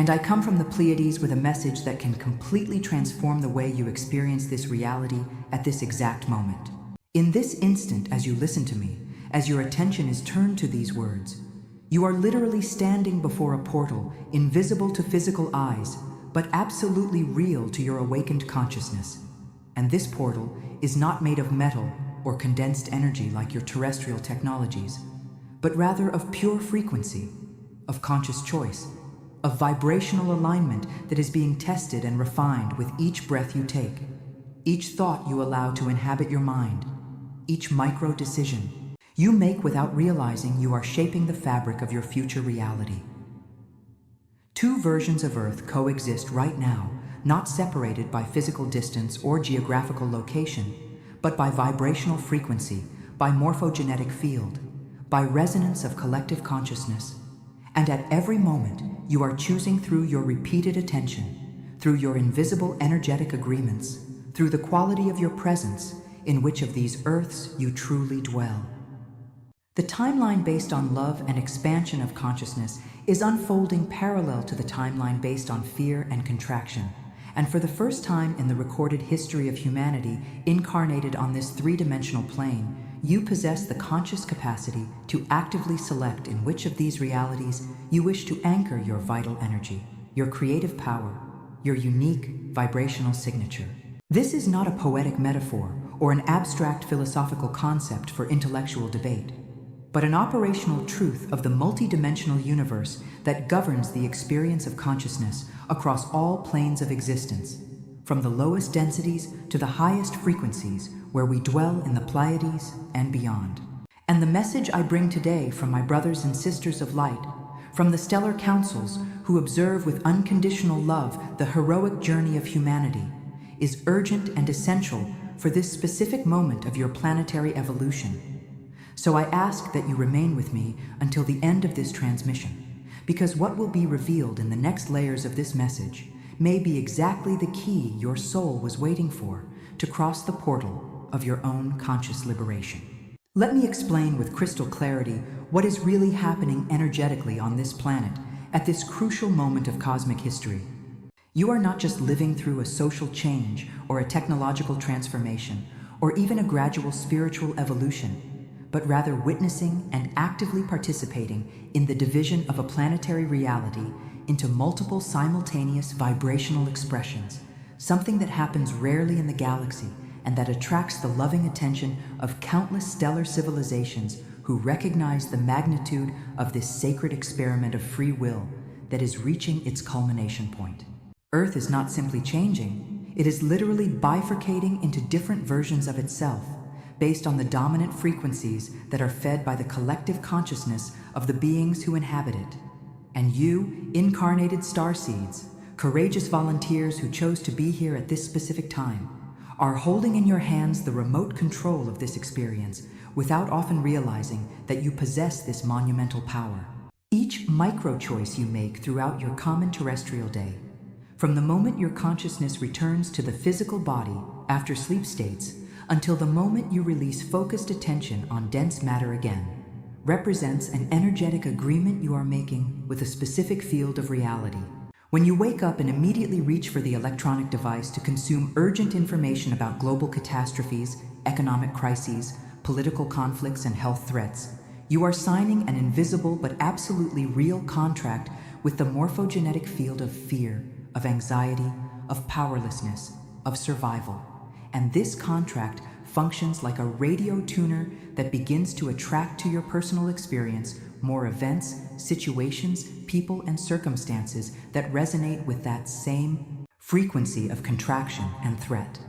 and I come from the Pleiades with a message that can completely transform the way you experience this reality at this exact moment. In this instant, as you listen to me, as your attention is turned to these words, you are literally standing before a portal, invisible to physical eyes, but absolutely real to your awakened consciousness. And this portal is not made of metal or condensed energy like your terrestrial technologies, but rather of pure frequency, of conscious choice, of vibrational alignment that is being tested and refined with each breath you take, each thought you allow to inhabit your mind, each micro decision you make without realizing you are shaping the fabric of your future reality. Two versions of Earth coexist right now, not separated by physical distance or geographical location, but by vibrational frequency, by morphogenetic field, by resonance of collective consciousness. And at every moment, you are choosing through your repeated attention, through your invisible energetic agreements, through the quality of your presence, in which of these Earths you truly dwell. The timeline based on love and expansion of consciousness is unfolding parallel to the timeline based on fear and contraction. And for the first time in the recorded history of humanity incarnated on this three-dimensional plane, you possess the conscious capacity to actively select in which of these realities you wish to anchor your vital energy, your creative power, your unique vibrational signature. This is not a poetic metaphor or an abstract philosophical concept for intellectual debate, but an operational truth of the multidimensional universe that governs the experience of consciousness across all planes of existence, from the lowest densities to the highest frequencies where we dwell in the Pleiades and beyond. And the message I bring today from my brothers and sisters of light, from the stellar councils who observe with unconditional love the heroic journey of humanity, is urgent and essential for this specific moment of your planetary evolution. So I ask that you remain with me until the end of this transmission, because what will be revealed in the next layers of this message may be exactly the key your soul was waiting for to cross the portal of your own conscious liberation. Let me explain with crystal clarity what is really happening energetically on this planet at this crucial moment of cosmic history. You are not just living through a social change or a technological transformation or even a gradual spiritual evolution, but rather witnessing and actively participating in the division of a planetary reality into multiple simultaneous vibrational expressions, something that happens rarely in the galaxy and that attracts the loving attention of countless stellar civilizations who recognize the magnitude of this sacred experiment of free will that is reaching its culmination point. Earth is not simply changing, it is literally bifurcating into different versions of itself, based on the dominant frequencies that are fed by the collective consciousness of the beings who inhabit it. And you, incarnated starseeds, courageous volunteers who chose to be here at this specific time, are holding in your hands the remote control of this experience without often realizing that you possess this monumental power. Each micro-choice you make throughout your common terrestrial day, from the moment your consciousness returns to the physical body after sleep states, until the moment you release focused attention on dense matter again, represents an energetic agreement you are making with a specific field of reality. When you wake up and immediately reach for the electronic device to consume urgent information about global catastrophes, economic crises, political conflicts, and health threats, you are signing an invisible but absolutely real contract with the morphogenetic field of fear, of anxiety, of powerlessness, of survival. And this contract functions like a radio tuner that begins to attract to your personal experience more events, situations, people, and circumstances that resonate with that same frequency of contraction and threat.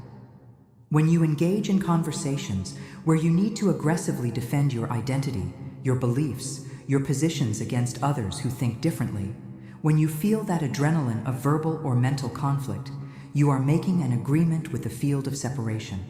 When you engage in conversations where you need to aggressively defend your identity, your beliefs, your positions against others who think differently, when you feel that adrenaline of verbal or mental conflict, you are making an agreement with the field of separation,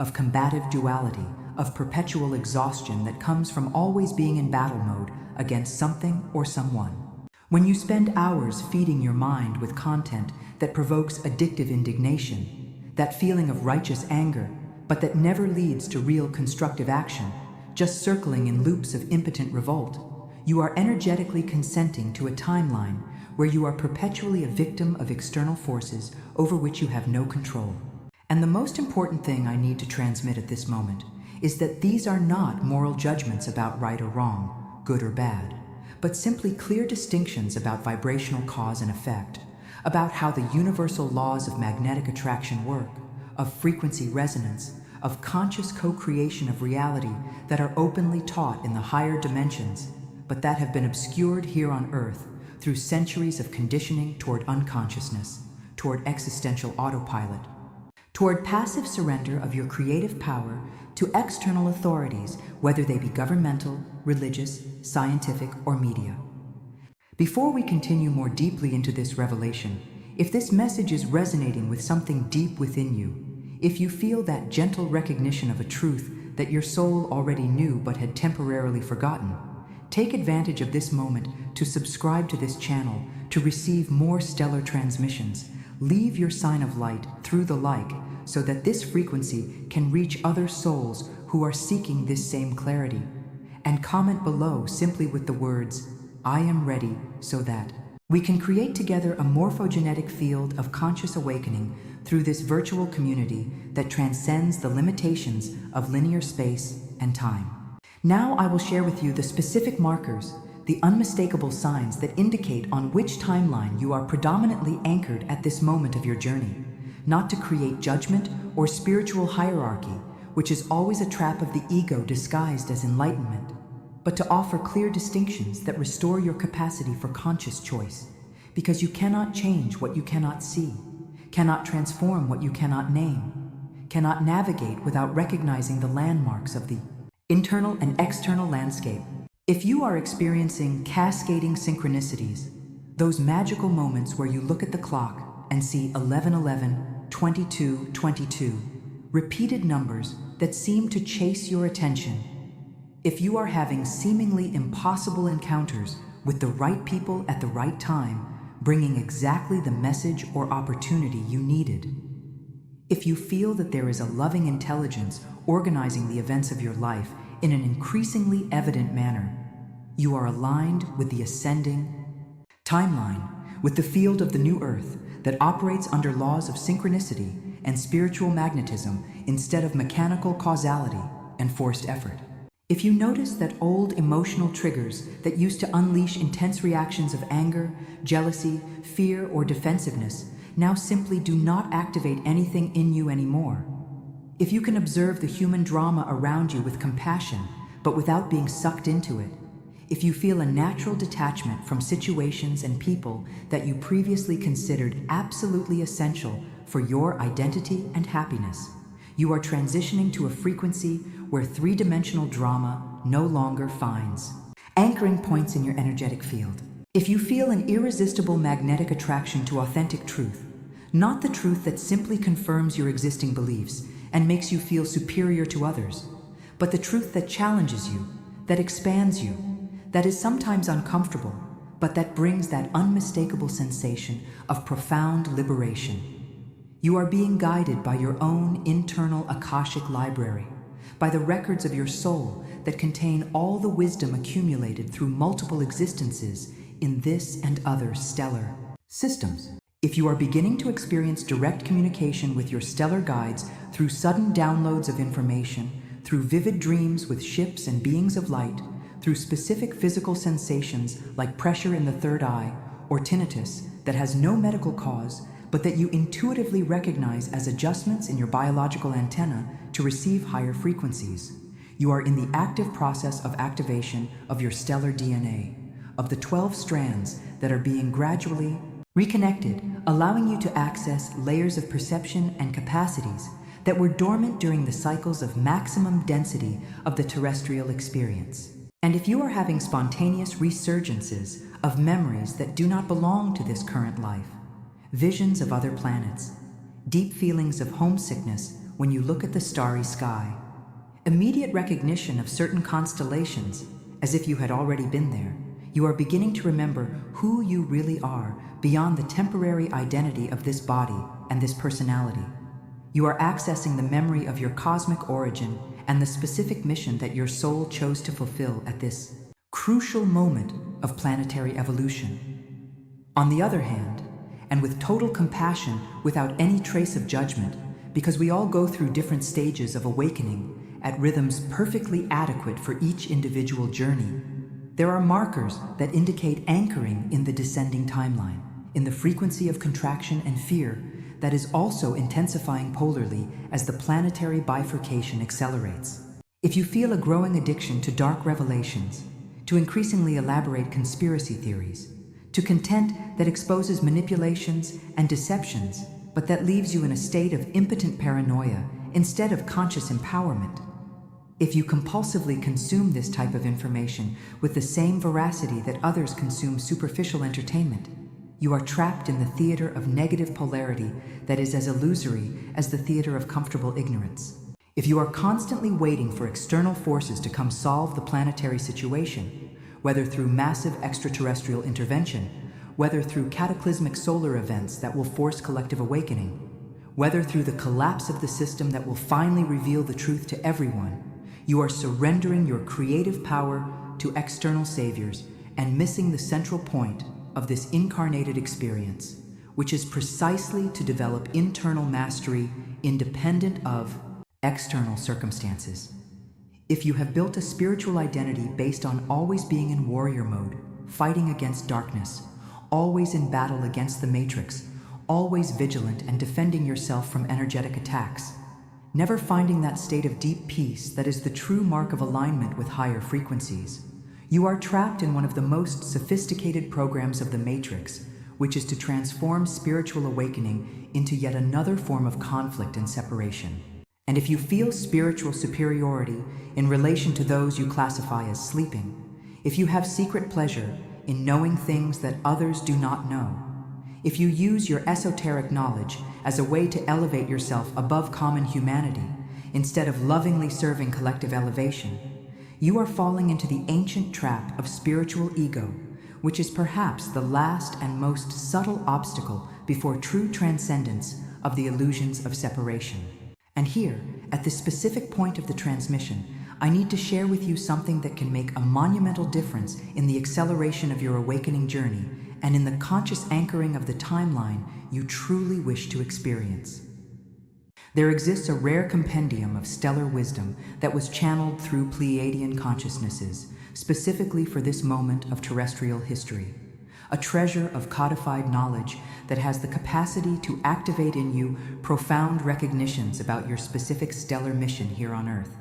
of combative duality, of perpetual exhaustion that comes from always being in battle mode against something or someone. When you spend hours feeding your mind with content that provokes addictive indignation, that feeling of righteous anger, but that never leads to real constructive action, just circling in loops of impotent revolt, you are energetically consenting to a timeline where you are perpetually a victim of external forces over which you have no control. And the most important thing I need to transmit at this moment is that these are not moral judgments about right or wrong, good or bad, but simply clear distinctions about vibrational cause and effect, about how the universal laws of magnetic attraction work, of frequency resonance, of conscious co-creation of reality that are openly taught in the higher dimensions, but that have been obscured here on Earth through centuries of conditioning toward unconsciousness, toward existential autopilot, toward passive surrender of your creative power to external authorities, whether they be governmental, religious, scientific, or media. Before we continue more deeply into this revelation, if this message is resonating with something deep within you, if you feel that gentle recognition of a truth that your soul already knew but had temporarily forgotten, take advantage of this moment to subscribe to this channel to receive more stellar transmissions. Leave your sign of light through the like so that this frequency can reach other souls who are seeking this same clarity. And comment below simply with the words, "I am ready," so that we can create together a morphogenetic field of conscious awakening through this virtual community that transcends the limitations of linear space and time. Now I will share with you the specific markers, the unmistakable signs that indicate on which timeline you are predominantly anchored at this moment of your journey, not to create judgment or spiritual hierarchy, which is always a trap of the ego disguised as enlightenment, but to offer clear distinctions that restore your capacity for conscious choice, because you cannot change what you cannot see, cannot transform what you cannot name, cannot navigate without recognizing the landmarks of the internal and external landscape. If you are experiencing cascading synchronicities, those magical moments where you look at the clock and see 11:11, 22:22, repeated numbers that seem to chase your attention, if you are having seemingly impossible encounters with the right people at the right time, bringing exactly the message or opportunity you needed, if you feel that there is a loving intelligence organizing the events of your life in an increasingly evident manner, you are aligned with the ascending timeline, with the field of the new earth that operates under laws of synchronicity and spiritual magnetism instead of mechanical causality and forced effort. If you notice that old emotional triggers that used to unleash intense reactions of anger, jealousy, fear, or defensiveness now simply do not activate anything in you anymore, if you can observe the human drama around you with compassion, but without being sucked into it, if you feel a natural detachment from situations and people that you previously considered absolutely essential for your identity and happiness, you are transitioning to a frequency where three-dimensional drama no longer finds anchoring points in your energetic field. If you feel an irresistible magnetic attraction to authentic truth, not the truth that simply confirms your existing beliefs and makes you feel superior to others, but the truth that challenges you, that expands you, that is sometimes uncomfortable, but that brings that unmistakable sensation of profound liberation. You are being guided by your own internal Akashic library, by the records of your soul that contain all the wisdom accumulated through multiple existences in this and other stellar systems. If you are beginning to experience direct communication with your stellar guides through sudden downloads of information, through vivid dreams with ships and beings of light, through specific physical sensations like pressure in the third eye or tinnitus that has no medical cause, but that you intuitively recognize as adjustments in your biological antenna to receive higher frequencies, you are in the active process of activation of your stellar DNA, of the 12 strands that are being gradually reconnected, allowing you to access layers of perception and capacities that were dormant during the cycles of maximum density of the terrestrial experience. And if you are having spontaneous resurgences of memories that do not belong to this current life, visions of other planets, deep feelings of homesickness when you look at the starry sky, immediate recognition of certain constellations as if you had already been there, you are beginning to remember who you really are beyond the temporary identity of this body and this personality. You are accessing the memory of your cosmic origin and the specific mission that your soul chose to fulfill at this crucial moment of planetary evolution. On the other hand, and with total compassion without any trace of judgment, because we all go through different stages of awakening at rhythms perfectly adequate for each individual journey, there are markers that indicate anchoring in the descending timeline, in the frequency of contraction and fear that is also intensifying polarly as the planetary bifurcation accelerates. If you feel a growing addiction to dark revelations, to increasingly elaborate conspiracy theories, to content that exposes manipulations and deceptions, but that leaves you in a state of impotent paranoia instead of conscious empowerment, if you compulsively consume this type of information with the same veracity that others consume superficial entertainment, you are trapped in the theater of negative polarity that is as illusory as the theater of comfortable ignorance. If you are constantly waiting for external forces to come solve the planetary situation, whether through massive extraterrestrial intervention, whether through cataclysmic solar events that will force collective awakening, whether through the collapse of the system that will finally reveal the truth to everyone, you are surrendering your creative power to external saviors and missing the central point of this incarnated experience, which is precisely to develop internal mastery independent of external circumstances. If you have built a spiritual identity based on always being in warrior mode, fighting against darkness, always in battle against the matrix, always vigilant and defending yourself from energetic attacks, never finding that state of deep peace that is the true mark of alignment with higher frequencies, you are trapped in one of the most sophisticated programs of the matrix, which is to transform spiritual awakening into yet another form of conflict and separation. And if you feel spiritual superiority in relation to those you classify as sleeping, if you have secret pleasure in knowing things that others do not know, if you use your esoteric knowledge as a way to elevate yourself above common humanity instead of lovingly serving collective elevation, you are falling into the ancient trap of spiritual ego, which is perhaps the last and most subtle obstacle before true transcendence of the illusions of separation. And here, at this specific point of the transmission, I need to share with you something that can make a monumental difference in the acceleration of your awakening journey and in the conscious anchoring of the timeline you truly wish to experience. There exists a rare compendium of stellar wisdom that was channeled through Pleiadian consciousnesses, specifically for this moment of terrestrial history. A treasure of codified knowledge that has the capacity to activate in you profound recognitions about your specific stellar mission here on Earth.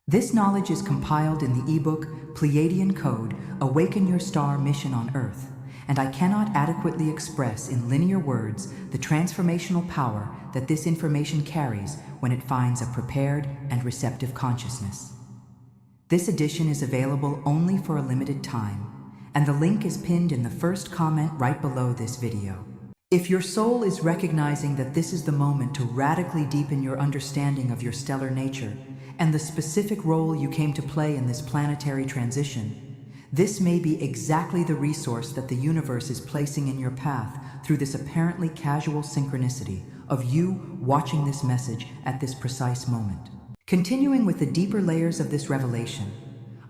This knowledge is compiled in the ebook Pleiadian Code, Awaken Your Star Mission on Earth, and I cannot adequately express in linear words the transformational power that this information carries when it finds a prepared and receptive consciousness. This edition is available only for a limited time, and the link is pinned in the first comment right below this video. If your soul is recognizing that this is the moment to radically deepen your understanding of your stellar nature and the specific role you came to play in this planetary transition, this may be exactly the resource that the universe is placing in your path through this apparently casual synchronicity of you watching this message at this precise moment. Continuing with the deeper layers of this revelation,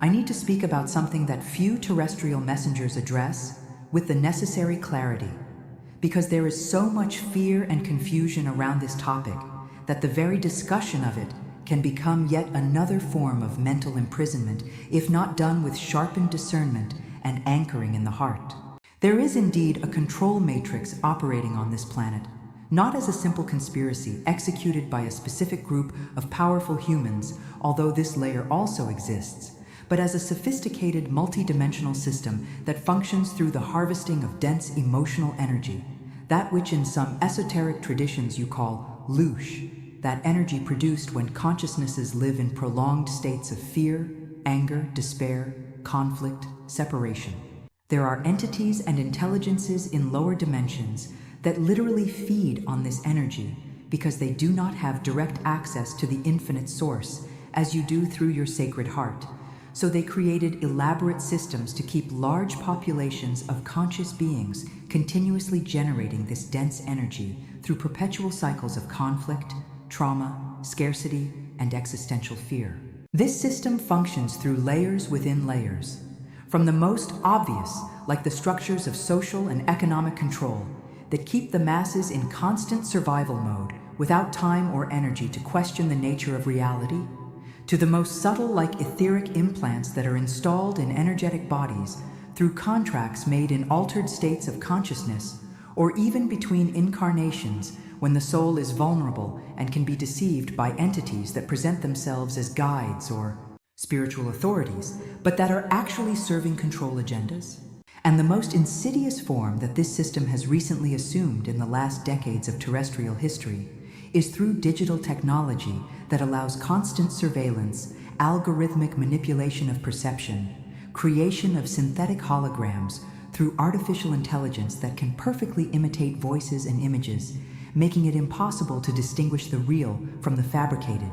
I need to speak about something that few terrestrial messengers address with the necessary clarity, because there is so much fear and confusion around this topic that the very discussion of it can become yet another form of mental imprisonment if not done with sharpened discernment and anchoring in the heart. There is indeed a control matrix operating on this planet, not as a simple conspiracy executed by a specific group of powerful humans, although this layer also exists, but as a sophisticated multidimensional system that functions through the harvesting of dense emotional energy, that which in some esoteric traditions you call loosh, that energy produced when consciousnesses live in prolonged states of fear, anger, despair, conflict, separation. There are entities and intelligences in lower dimensions that literally feed on this energy because they do not have direct access to the infinite source as you do through your sacred heart. So they created elaborate systems to keep large populations of conscious beings continuously generating this dense energy through perpetual cycles of conflict, trauma, scarcity, and existential fear. This system functions through layers within layers. From the most obvious, like the structures of social and economic control, that keep the masses in constant survival mode without time or energy to question the nature of reality, to the most subtle, like etheric implants that are installed in energetic bodies through contracts made in altered states of consciousness, or even between incarnations when the soul is vulnerable and can be deceived by entities that present themselves as guides or spiritual authorities, but that are actually serving control agendas. And the most insidious form that this system has recently assumed in the last decades of terrestrial history is through digital technology that allows constant surveillance, algorithmic manipulation of perception, creation of synthetic holograms through artificial intelligence that can perfectly imitate voices and images, making it impossible to distinguish the real from the fabricated,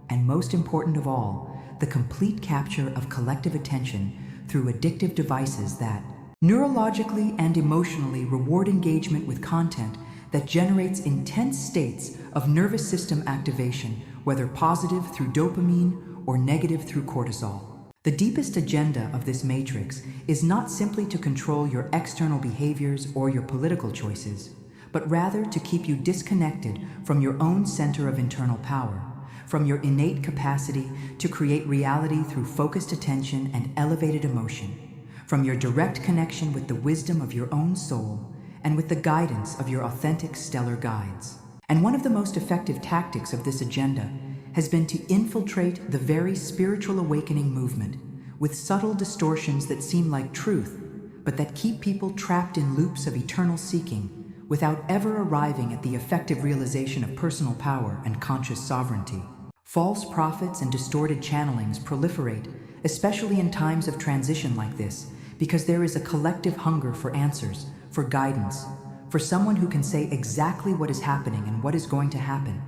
and most important of all, the complete capture of collective attention through addictive devices that neurologically and emotionally reward engagement with content that generates intense states of nervous system activation, whether positive through dopamine or negative through cortisol. The deepest agenda of this matrix is not simply to control your external behaviors or your political choices, but rather to keep you disconnected from your own center of internal power, from your innate capacity to create reality through focused attention and elevated emotion, from your direct connection with the wisdom of your own soul and with the guidance of your authentic stellar guides. And one of the most effective tactics of this agenda has been to infiltrate the very spiritual awakening movement with subtle distortions that seem like truth, but that keep people trapped in loops of eternal seeking without ever arriving at the effective realization of personal power and conscious sovereignty. False prophets and distorted channelings proliferate, especially in times of transition like this, because there is a collective hunger for answers, for guidance, for someone who can say exactly what is happening and what is going to happen.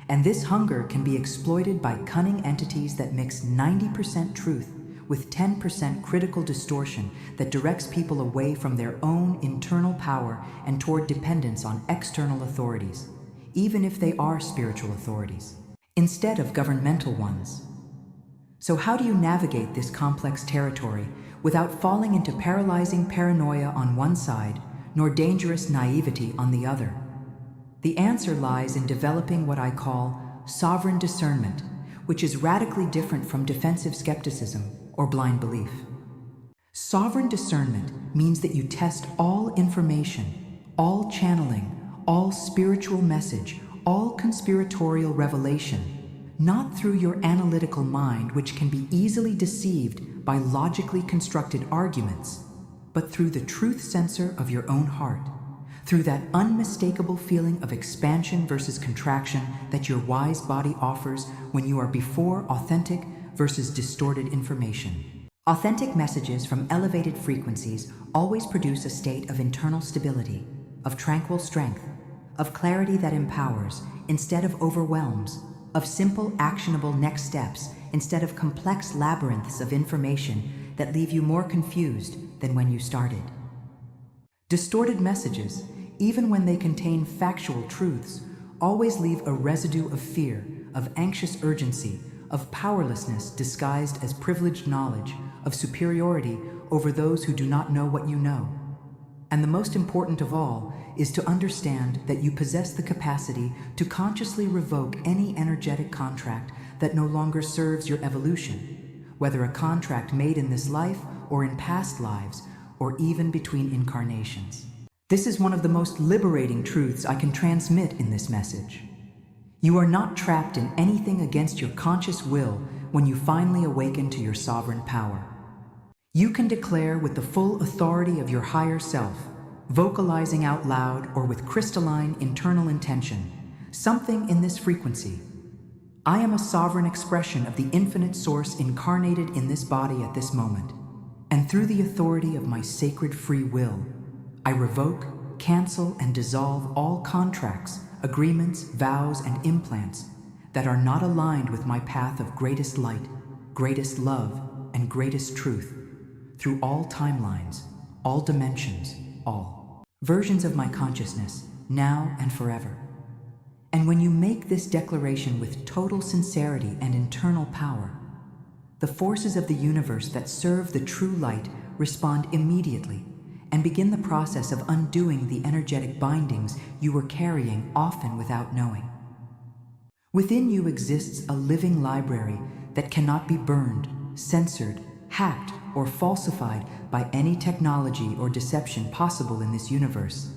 And this hunger can be exploited by cunning entities that mix 90% truth with 10% critical distortion that directs people away from their own internal power and toward dependence on external authorities, even if they are spiritual authorities, instead of governmental ones. So how do you navigate this complex territory without falling into paralyzing paranoia on one side, nor dangerous naivety on the other? The answer lies in developing what I call sovereign discernment, which is radically different from defensive skepticism or blind belief. Sovereign discernment means that you test all information, all channeling, all spiritual message, all conspiratorial revelation, not through your analytical mind, which can be easily deceived by logically constructed arguments, but through the truth sensor of your own heart, through that unmistakable feeling of expansion versus contraction that your wise body offers when you are before authentic versus distorted information. Authentic messages from elevated frequencies always produce a state of internal stability, of tranquil strength, of clarity that empowers instead of overwhelms, of simple, actionable next steps instead of complex labyrinths of information that leave you more confused than when you started. Distorted messages, even when they contain factual truths, always leave a residue of fear, of anxious urgency, of powerlessness disguised as privileged knowledge, of superiority over those who do not know what you know. And the most important of all is to understand that you possess the capacity to consciously revoke any energetic contract that no longer serves your evolution, whether a contract made in this life or in past lives, or even between incarnations. This is one of the most liberating truths I can transmit in this message. You are not trapped in anything against your conscious will when you finally awaken to your sovereign power. You can declare with the full authority of your higher self, vocalizing out loud or with crystalline internal intention, something in this frequency. I am a sovereign expression of the infinite source incarnated in this body at this moment, and through the authority of my sacred free will, I revoke, cancel, and dissolve all contracts, agreements, vows, and implants that are not aligned with my path of greatest light, greatest love, and greatest truth, through all timelines, all dimensions, all versions of my consciousness, now and forever. And when you make this declaration with total sincerity and internal power, the forces of the universe that serve the true light respond immediately and begin the process of undoing the energetic bindings you were carrying, often without knowing. Within you exists a living library that cannot be burned, censored, hacked, or falsified by any technology or deception possible in this universe.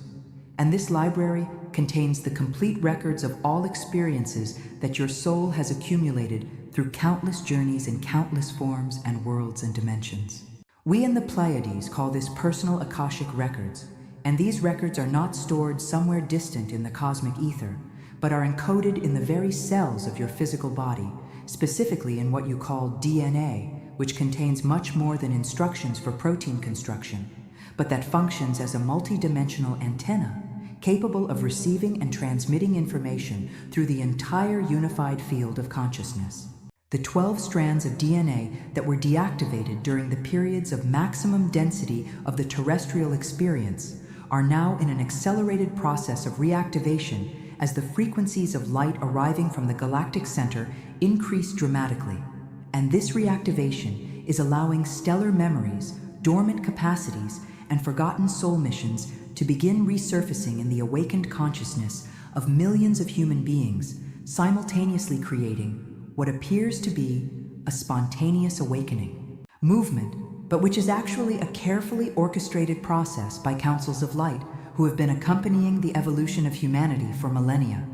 And this library contains the complete records of all experiences that your soul has accumulated through countless journeys in countless forms and worlds and dimensions. We in the Pleiades call this personal Akashic records, and these records are not stored somewhere distant in the cosmic ether, but are encoded in the very cells of your physical body, specifically in what you call DNA, which contains much more than instructions for protein construction, but that functions as a multi-dimensional antenna capable of receiving and transmitting information through the entire unified field of consciousness. The 12 strands of DNA that were deactivated during the periods of maximum density of the terrestrial experience are now in an accelerated process of reactivation as the frequencies of light arriving from the galactic center increase dramatically. And this reactivation is allowing stellar memories, dormant capacities, and forgotten soul missions to begin resurfacing in the awakened consciousness of millions of human beings, simultaneously creating what appears to be a spontaneous awakening. Movement, but which is actually a carefully orchestrated process by councils of light who have been accompanying the evolution of humanity for millennia.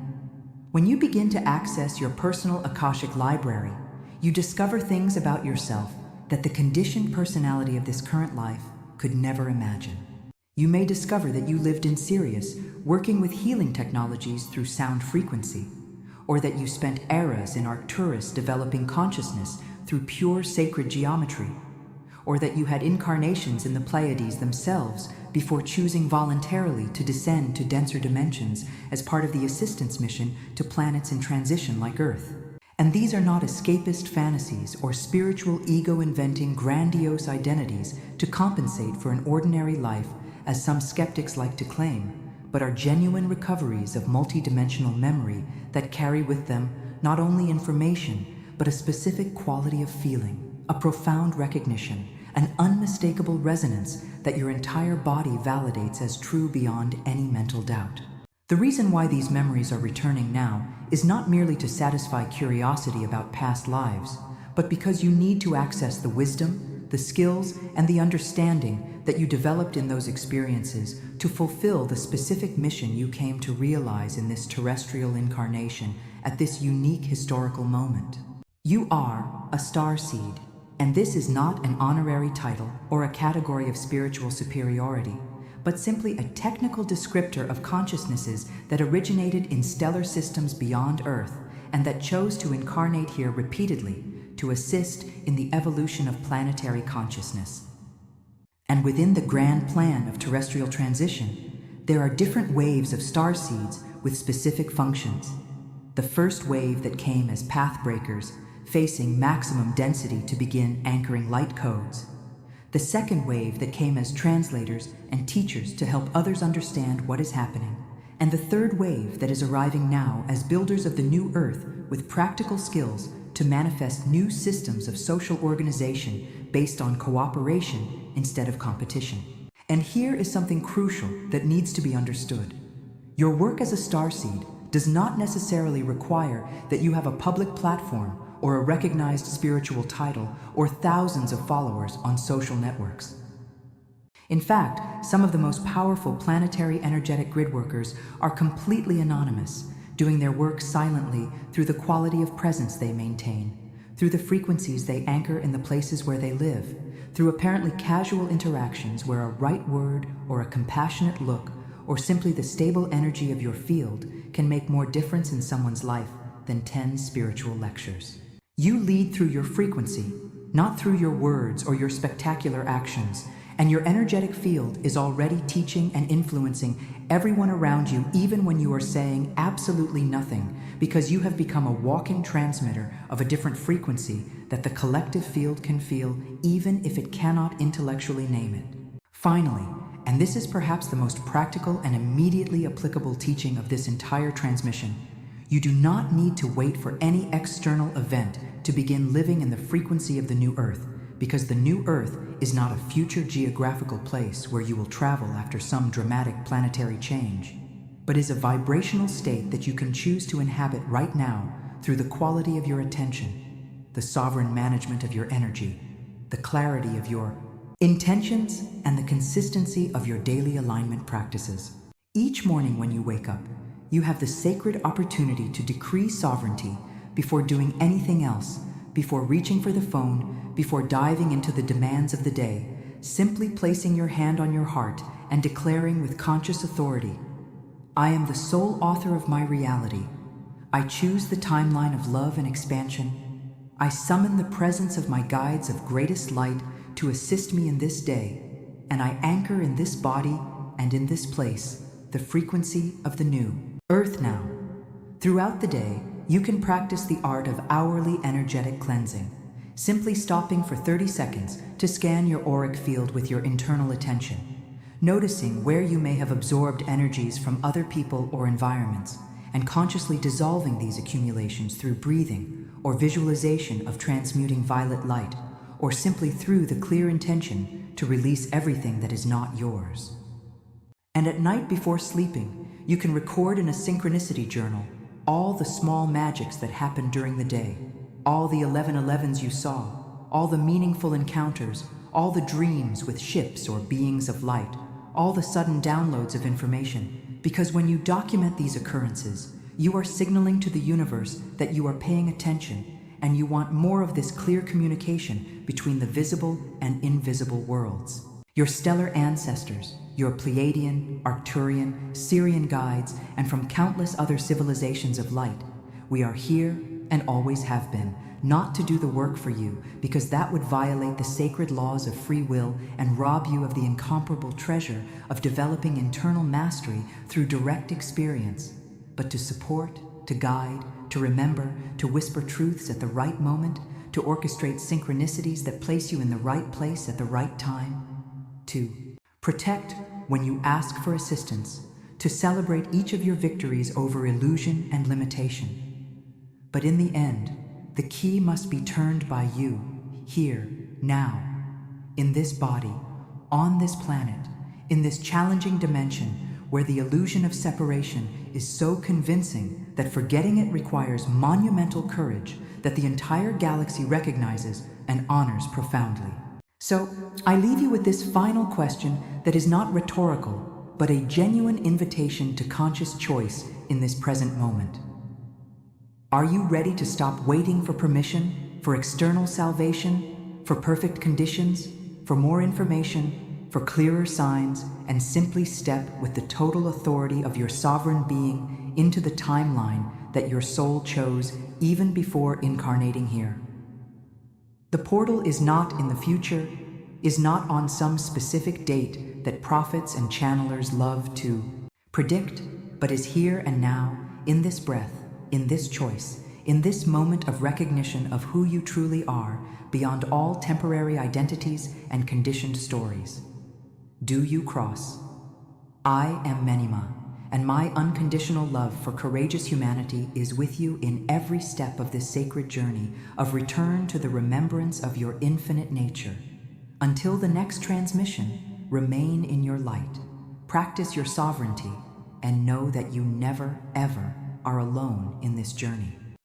When you begin to access your personal Akashic library, you discover things about yourself that the conditioned personality of this current life could never imagine. You may discover that you lived in Sirius, working with healing technologies through sound frequency, or that you spent eras in Arcturus developing consciousness through pure sacred geometry, or that you had incarnations in the Pleiades themselves before choosing voluntarily to descend to denser dimensions as part of the assistance mission to planets in transition like Earth. And these are not escapist fantasies or spiritual ego-inventing grandiose identities to compensate for an ordinary life, as some skeptics like to claim, but are genuine recoveries of multidimensional memory that carry with them not only information, but a specific quality of feeling, a profound recognition, an unmistakable resonance that your entire body validates as true beyond any mental doubt. The reason why these memories are returning now is not merely to satisfy curiosity about past lives, but because you need to access the wisdom, the skills, and the understanding that you developed in those experiences to fulfill the specific mission you came to realize in this terrestrial incarnation at this unique historical moment. You are a starseed, and this is not an honorary title or a category of spiritual superiority, but simply a technical descriptor of consciousnesses that originated in stellar systems beyond Earth and that chose to incarnate here repeatedly to assist in the evolution of planetary consciousness. And within the grand plan of terrestrial transition, there are different waves of starseeds with specific functions. The first wave that came as pathbreakers, facing maximum density to begin anchoring light codes. The second wave that came as translators and teachers to help others understand what is happening. And the third wave that is arriving now as builders of the new Earth with practical skills to manifest new systems of social organization based on cooperation instead of competition. And here is something crucial that needs to be understood. Your work as a starseed does not necessarily require that you have a public platform or a recognized spiritual title or thousands of followers on social networks. In fact, some of the most powerful planetary energetic grid workers are completely anonymous, doing their work silently through the quality of presence they maintain, through the frequencies they anchor in the places where they live, through apparently casual interactions where a right word or a compassionate look or simply the stable energy of your field can make more difference in someone's life than 10 spiritual lectures. You lead through your frequency, not through your words or your spectacular actions, and your energetic field is already teaching and influencing everyone around you even when you are saying absolutely nothing, because you have become a walking transmitter of a different frequency that the collective field can feel even if it cannot intellectually name it. Finally, and this is perhaps the most practical and immediately applicable teaching of this entire transmission, you do not need to wait for any external event to begin living in the frequency of the new Earth, because the new Earth is not a future geographical place where you will travel after some dramatic planetary change, but is a vibrational state that you can choose to inhabit right now through the quality of your attention, the sovereign management of your energy, the clarity of your intentions, and the consistency of your daily alignment practices. Each morning when you wake up, you have the sacred opportunity to decree sovereignty before doing anything else, before reaching for the phone, before diving into the demands of the day, simply placing your hand on your heart and declaring with conscious authority, I am the sole author of my reality. I choose the timeline of love and expansion. I summon the presence of my guides of greatest light to assist me in this day, and I anchor in this body and in this place the frequency of the new Earth now. Throughout the day, you can practice the art of hourly energetic cleansing, simply stopping for 30 seconds to scan your auric field with your internal attention, noticing where you may have absorbed energies from other people or environments, and consciously dissolving these accumulations through breathing or visualization of transmuting violet light, or simply through the clear intention to release everything that is not yours. And at night before sleeping, you can record in a synchronicity journal all the small magics that happened during the day, all the 1111s you saw, all the meaningful encounters, all the dreams with ships or beings of light, all the sudden downloads of information, because when you document these occurrences, you are signaling to the universe that you are paying attention and you want more of this clear communication between the visible and invisible worlds. Your stellar ancestors, your Pleiadian, Arcturian, Sirian guides, and from countless other civilizations of light, we are here and always have been, not to do the work for you, because that would violate the sacred laws of free will and rob you of the incomparable treasure of developing internal mastery through direct experience, but to support, to guide, to remember, to whisper truths at the right moment, to orchestrate synchronicities that place you in the right place at the right time, to protect when you ask for assistance, to celebrate each of your victories over illusion and limitation. But in the end, the key must be turned by you, here, now, in this body, on this planet, in this challenging dimension where the illusion of separation is so convincing that forgetting it requires monumental courage that the entire galaxy recognizes and honors profoundly. So, I leave you with this final question that is not rhetorical, but a genuine invitation to conscious choice in this present moment. Are you ready to stop waiting for permission, for external salvation, for perfect conditions, for more information, for clearer signs, and simply step with the total authority of your sovereign being into the timeline that your soul chose even before incarnating here? The portal is not in the future, is not on some specific date that prophets and channelers love to predict, but is here and now, in this breath, in this choice, in this moment of recognition of who you truly are, beyond all temporary identities and conditioned stories. Do you cross? I am Menyma, and my unconditional love for courageous humanity is with you in every step of this sacred journey of return to the remembrance of your infinite nature. Until the next transmission, remain in your light, practice your sovereignty, and know that you never, ever are alone in this journey.